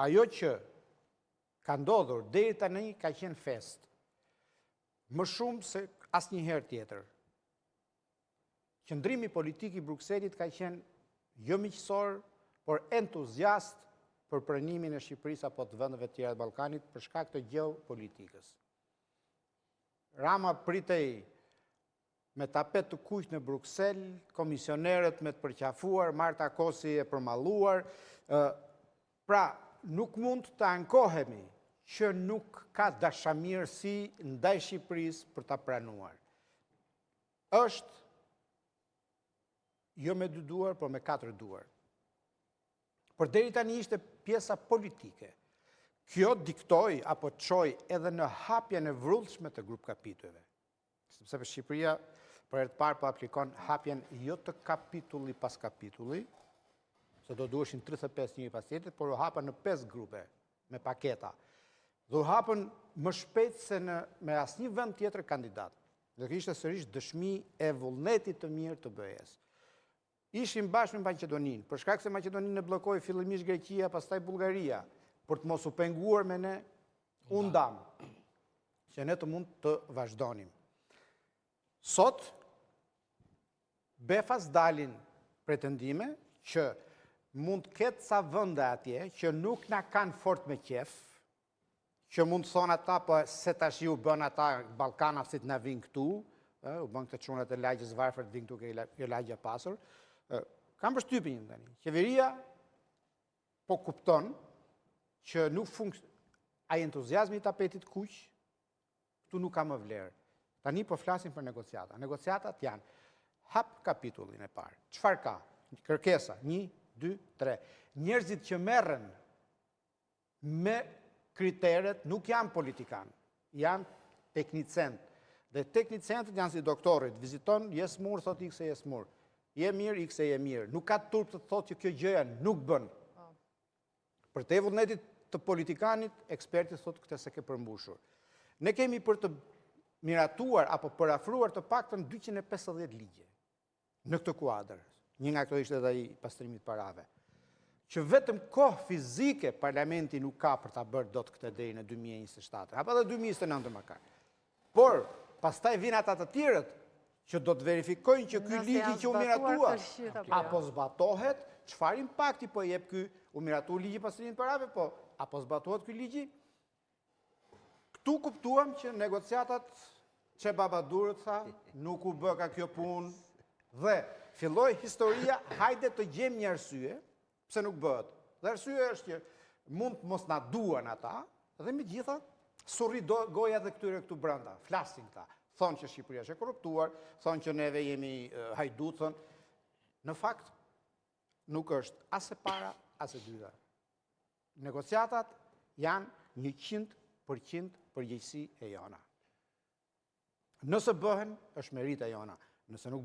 ajo që ka ndodhur deri tani ka qenë fest. Më shumë se asnjëherë tjetër. Qëndrimi politik i Brukselit ka qenë jo miqësor, por entuziast për pranimin e Shqipërisë apo të vendeve të tjera të Ballkanit për shkak të gjeopolitikës. Rama pritej me tapet të kuq në Bruksel, komisionerët me të përqafuar, Marta Kosi e përmalluar. Pra, nuk mund të ankohemi që nuk ka dashamirësi ndaj Shqipërisë për ta pranuar. Është jo me 2 duar, por me 4 duar. Por deri tani ishte pjesa politike. Kjo diktoi apo çoi edhe në hapjen e vrullshme të grup kapitujve. Sepse për Shqipëria për herë të parë po aplikon hapjen jo të kapitulli pas kapitulli, se do duheshin 35 njëri pas tjetrit, por u hapën në 5 grupe me paketa. Dhe u hapën më shpejt se me asnjë vend tjetër kandidat. Dhe kjo ishte sërish dëshmi e vullnetit të mirë të BE-s. Ishim bashkë me Maqedoninë, për shkak se Maqedoninë e bllokoi fillimisht Greqia, pastaj Bullgaria, për të mos u penguar me ne, u ndam, që ne të mund të vazhdonim. Sot, befas dalin pretendime që mund ketë sa vënde atje, që nuk na kanë fort me qef, që mund të thonë ata, po se tash u bën ata Ballkanavësit na vinë këtu, u bën këtë çunat e lagjës varfër të vinë këtu ke lagja pasur. Kam përshtypjen tani. Qeveria po kupton që nuk ai entuziazmi i tapetit kuq këtu nuk ka më vlerë. Tani po flasim për negociata. Negociatat janë hap kapitullin e parë. Çfarë ka? Kërkesa 1, 2, 3. Njerëzit që merren me kriteret nuk janë politikanë, janë teknicent. Dhe teknicentët janë si doktorit, viziton jesmur, thot X e jesmur. Je mirë, X e je mirë. Nuk ka turp të thotë që kjo gjëja nuk bën. Për te vullnetit të politikanit, eksperti thotë këtë se ke përmbushur. Ne kemi për të miratuar apo përafruar të paktën 250 ligje në këtë kuadër. Një nga këto ishte edhe ai pastrimit parave. Që vetëm kohë fizike parlamenti nuk ka për ta bërë dot këtë deri në 2027, apo edhe 2029 makar. Por pastaj vinë ata të tjerët që do të verifikojnë që ky ligj që u miratua apo zbatohet, çfarë impakti po jep ky u miratuar ligji pastrimit parave, po apo zbatohet ky ligj? Ktu kuptuam që negociatat që babadurët tha, nuk u bë ka kjo punë dhe filloi historia, hajde të gjejmë një arsye pse nuk bëhet. Dhe arsyeja është që mund mos na duan ata dhe megjithatë surri goja dhe këtu brenda, flasin këta. Thonë që Shqipëria është e korruptuar, thonë që neve jemi hajdutën. Në fakt, nuk është as e para, as e dyta. Negociatat janë 100% përgjegjësi e jona. Nëse bëhen, është merit e jona. Nëse nuk